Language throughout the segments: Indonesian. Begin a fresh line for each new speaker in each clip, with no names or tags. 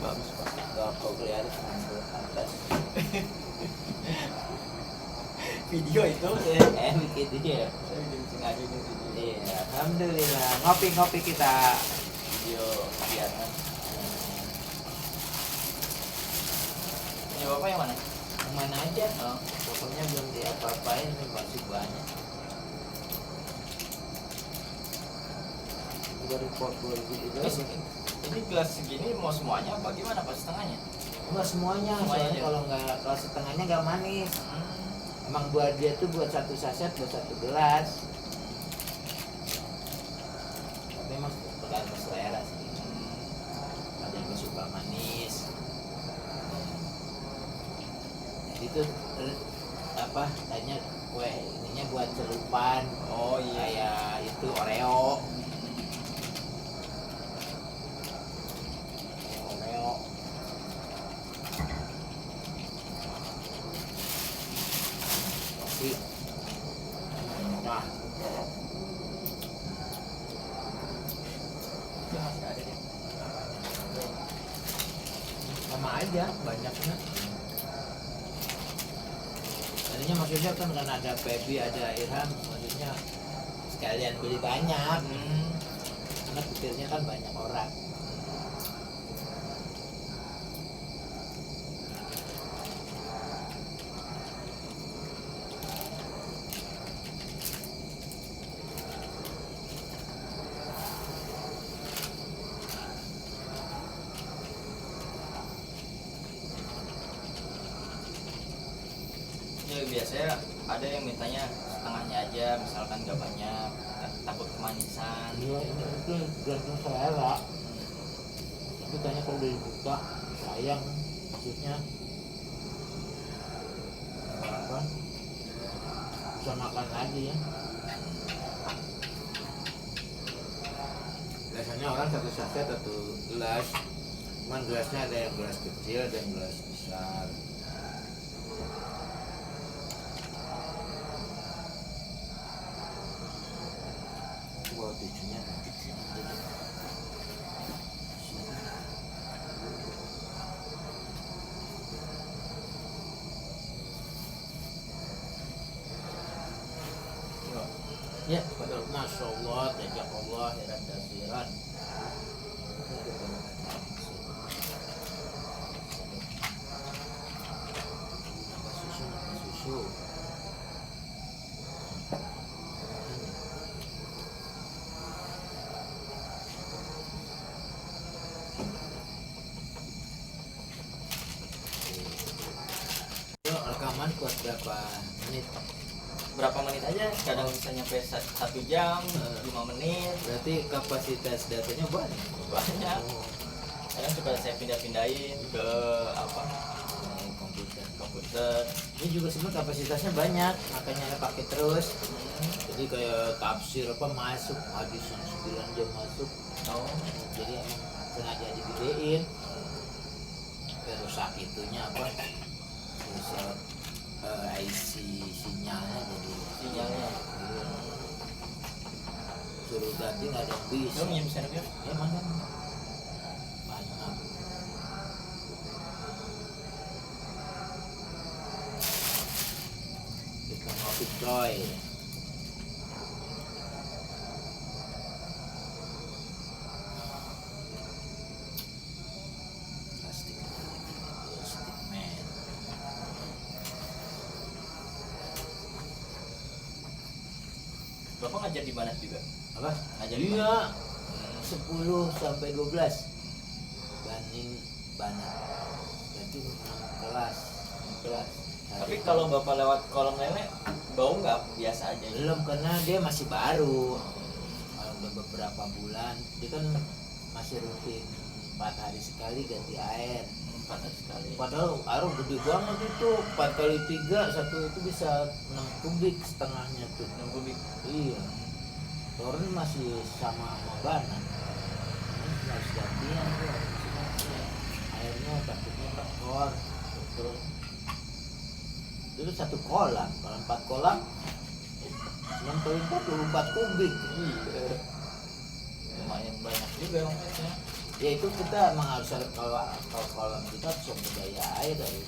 bagus Pak.
Gak kau kelihatan sampai atas.
Video itu
Bikin dia.
saya bikin sengaja ini video.
Iya, alhamdulillah. Ngopi-ngopi kita.
Video kegiatan. Ini bapak yang mana?
Yang mana aja?
Oh,
Pokoknya belum diapa-apain, masih banyak. Baru gitu.
ini gelas segini mau semuanya apa gimana Pak, setengahnya?
Enggak semuanya,
Semuanya
soalnya
aja.
kalau setengahnya nggak manis. Emang buat dia tuh buat satu saset, buat satu gelas. Tapi emang tergantung selera sih. Ada yang suka manis. Jadi tuh apa? Tanya kue ininya buat celupan.
Oh iya.
Kayak itu Oreo. Oreo. Kopi. Nah,
Itu masih ada deh.
sama aja banyaknya. Tadinya maksudnya kan karena ada Pebi, ada Irham, maksudnya sekalian beli banyak. Karena pikirnya kan banyak orang.
Ya biasanya ada yang mintanya setengahnya aja, misalkan nggak banyak, takut kemanisan.
Iya, ini itu gantung selera. Tapi tanya kalau udah dibuka, sayang, maksudnya apa? Bisa makan lagi ya. Biasanya orang satu saset satu gelas, cuman gelasnya ada yang gelas kecil, ada yang gelas besar. Bawa tisunya di sini aja. Ya, betul. Masya Allah, tajak Allah, heran dasiran. Susu. Yo, rekaman kuat berapa menit?
Berapa menit aja, kadang bisa nyampe 1 jam, 5 menit,
Berarti kapasitas datanya banyak.
banyak.
Oh,
Kadang suka saya pindah-pindahin ke apa
komputer.
komputer.
Ini juga sebenarnya kapasitasnya banyak, makanya pakai terus.
Hmm.
Jadi kayak tafsir apa masuk hadis yang 9 jam masuk.
Oh,
Jadi emang sengaja digedein. Rusak itunya apa? Rusak IC sinyalnya jadi
sinyalnya.
iya. Suruh ganti nggak ada yang bisa.
Kamu minjem server?
Ya mana? Banyak. Kita ngopi coy. Plastik, plastik man.
Bapak ngajar di mana juga?
Apa?
Ngajar di
Iya.
mana?
10 sampai 12 banding banyak. Berarti 6 kelas. 6 kelas.
Tapi kalau bapak lewat kolong lele, bau nggak? Biasa aja.
belum, karena dia masih baru. Kalau udah beberapa bulan, dia kan masih rutin 4 hari sekali ganti air.
Panas sekali.
Padahal air gede banget itu, 4 kali 3, satu itu bisa 6 kubik setengahnya tuh.
6 kubik.
Iya. Toren masih sama Bana. Ini harus gantian tuh. Airnya takutnya tekor. Terus itu 1 kolam. Kalau 4 kolam 6 kali 4 24 kubik.
Iya. Lumayan banyak juga maksudnya.
Ya itu kita emang harus kalau kolam kita harus budaya air dari.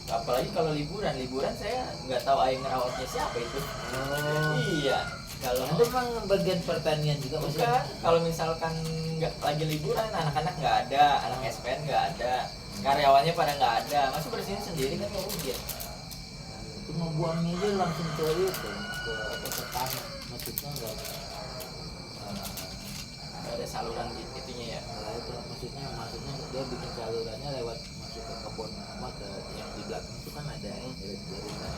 Apalagi kalau liburan saya nggak tahu air ngerawatnya siapa itu.
Oh.
Iya. Kalau
Itu memang bagian pertanian juga maksudnya.
bukan, kalau misalkan nggak lagi liburan, anak-anak nggak ada, anak SPN nggak ada, karyawannya pada nggak ada, masa bersihin sendiri kan nggak mungkin.
Itu ngebuangnya aja langsung ke itu ke apa ke tanah maksudnya nggak
Nggak ada saluran itunya ya.
itu maksudnya dia bikin salurannya lewat masuk ke kebun apa ke yang di belakang itu kan ada jaringan.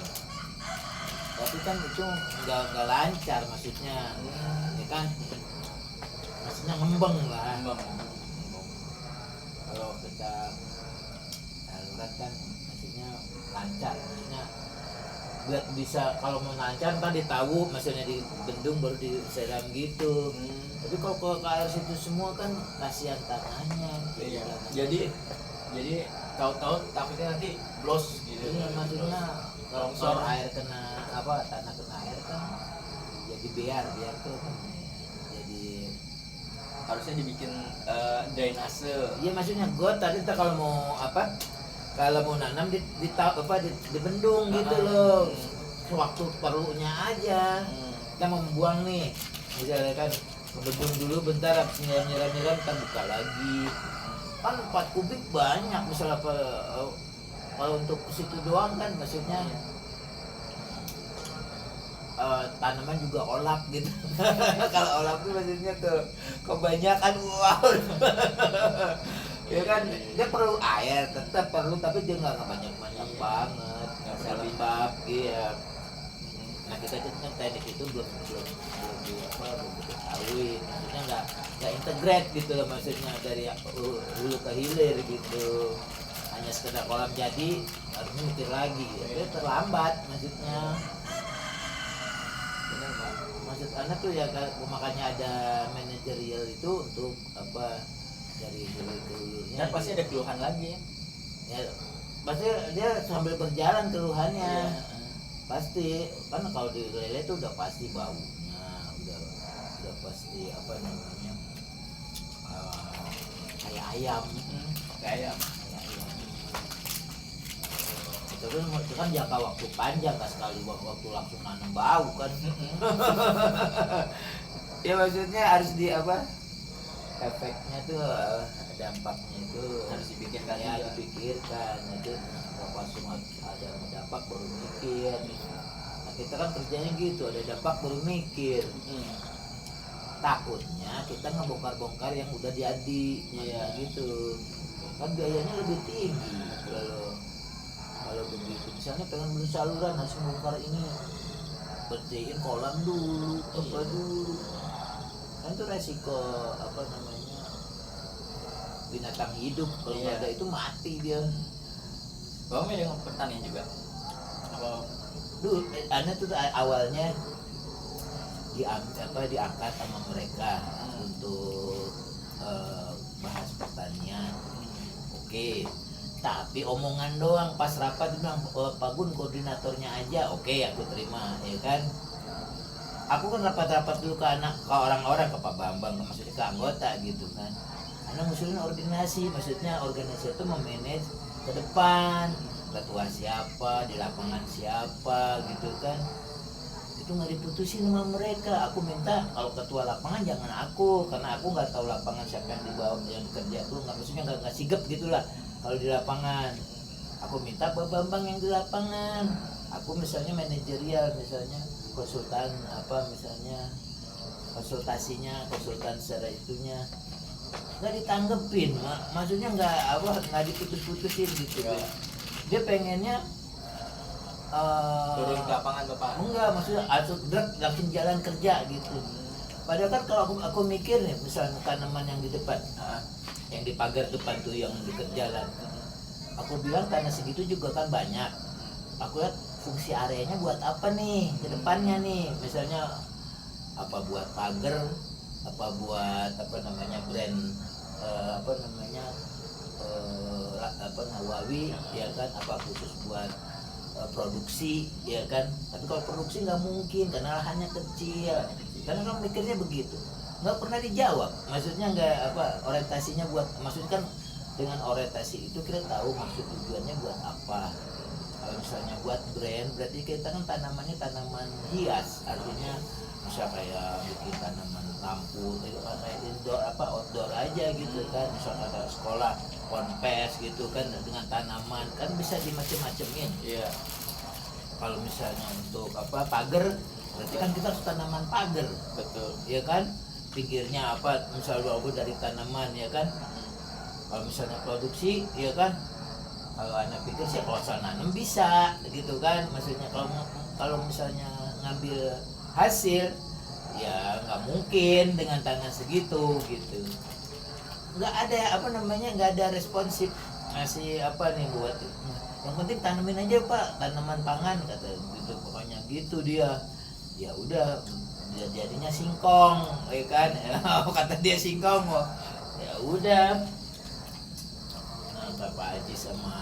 Tapi kan itu nggak lancar maksudnya, ya kan? Maksudnya ngembang lah. Kalau kita saluran kan maksudnya lancar, maksudnya buat bisa kalau mau lancar tadi tahu maksudnya di bendung baru disiram gitu. Tapi kalau ke air situ semua kan kasihan tanahnya.
Iya. Jadi tahu-tahu takutnya nanti blos gitu.
Iya, maksudnya kalau
Longsor.
air kena apa tanah kena air kan jadi biar tuh kan jadi
Harusnya dibikin drainase.
iya maksudnya got tadi kita kalau mau apa kalau mau nanam di bendung gitu loh waktu perlunya aja kita mau membuang nih misalnya kan ke bendung dulu bentar nyiram kan buka lagi kan 4 kubik banyak misalnya kalau untuk ke situ doang kan maksudnya tanaman juga olap gitu. Kalau olap tuh maksudnya kebanyakan wow. Ya kan dia perlu air tetap perlu tapi dia nggak banyak banget nggak lembab iya. Nah kita teknik itu belum diketahui maksudnya nggak integrate gitu loh maksudnya dari hulu ke hilir gitu hanya sekedar kolam jadi harusnya mikir lagi ya terlambat maksudnya. Maksud anak tuh ya makanya ada manajerial itu untuk apa dari hulu-hulunya.
Dan pasti ada keluhan lagi.
Ya pasti dia sambil berjalan keluhannya.
Iya.
Pasti kan kalau di lele itu udah pasti baunya, udah pasti apa namanya kayak ayam.
Kayak
Itu kan jangka waktu panjang kan sekali waktu langsung nanam bau kan. Ya maksudnya harus di apa efeknya tuh dampaknya itu
harus dipikirkan
ya
juga.
dipikirkan itu langsung ada dampak baru mikir. Nah kita kan kerjanya gitu ada dampak baru mikir. Takutnya kita ngebongkar-bongkar yang udah jadi gitu kan biayanya lebih tinggi kalau begitu misalnya pengen beli saluran harus membongkar ini bersihin kolam dulu apa dulu kan itu resiko apa namanya binatang hidup kalau nggak ada itu mati dia.
Bang dengan pertanian juga apa
Dulu aneh tuh awalnya diangkat sama mereka untuk bahas pertanian oke. Tapi omongan doang pas rapat bilang Pak Gun koordinatornya aja oke, aku terima ya kan. Aku kan rapat-rapat dulu ke orang-orang ke Pak Bambang maksudnya ke anggota gitu kan. Karena musuhnya ordinasi maksudnya organisasi itu memanage ke depan ketua siapa di lapangan siapa gitu kan. Itu nggak diputusin sama mereka. Aku minta kalau ketua lapangan jangan aku karena aku nggak tahu lapangan siapa yang dibawa yang kerja tuh nggak maksudnya nggak sigap gitulah. Kalau di lapangan, aku minta Pak Bambang yang di lapangan. Aku misalnya manajerial, misalnya konsultan apa misalnya konsultan secara itunya nggak ditanggepin, maksudnya nggak diputus-putusin gitu. Dia pengennya
turun ke lapangan Bapak.
Enggak, maksudnya langsung jalan kerja gitu. Padahal kan kalau aku mikir nih, misalnya tanaman yang di depan. Yang di pagar depan tuh yang dekat jalan aku bilang tanah segitu juga kan banyak aku lihat fungsi areanya buat apa nih ke depannya nih misalnya apa buat pagar apa buat apa namanya brand apa namanya Nawawi ya kan apa khusus buat produksi ya kan tapi kalau produksi nggak mungkin karena lahannya kecil karena orang mikirnya begitu nggak pernah dijawab. Maksudnya nggak apa orientasinya buat, maksudnya kan dengan orientasi itu kita tahu maksud tujuannya buat apa. Kalau misalnya buat brand, berarti kita kan tanamannya tanaman hias, artinya bisa kayak bikin tanaman lampu itu kayak indoor apa outdoor aja gitu kan. Misalnya ada sekolah konpes gitu kan dengan tanaman kan bisa dimacem-macemin.
Iya.
Kalau misalnya untuk apa pagar, berarti kan kita harus tanaman pagar,
Betul.
ya kan. Pinggirnya apa misalnya walaupun dari tanaman, ya kan. Kalau misalnya produksi, ya kan. Kalau anak pikir sih kalau soal nanam bisa gitu kan, maksudnya kalau misalnya ngambil hasil ya nggak mungkin dengan tanah segitu gitu. Nggak ada apa namanya, nggak ada responsif ngasih apa nih buat yang penting tanamin aja pak, tanaman pangan kata gitu, pokoknya gitu dia. Ya udah jadinya singkong, ya kan. Kata dia singkong, ya udah. Nah, Pak Haji sama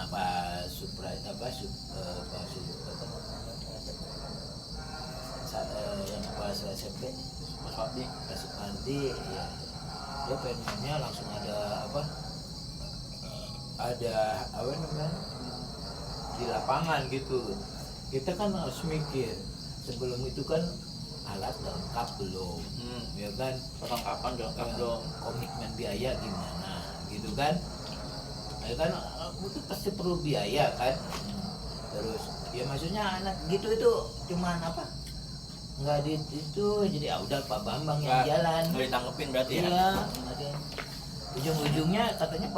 Pak Supra apa Pak yang Pak SMP
Mas Fadli.
Pak Supardi, ya dia pengennya langsung ada apa namanya di lapangan gitu. Kita kan harus mikir sebelum itu kan alat lengkap belum, ya kan.
Perlengkapan udah lengkap belum.
Komitmen biaya gimana gitu kan, ya kan itu pasti perlu biaya kan. Terus ya maksudnya anak gitu itu cuman apa nggak di itu jadi udah Pak Bambang yang jalan
Nggak ditanggepin berarti ya.
iya. Ujung-ujungnya katanya Pak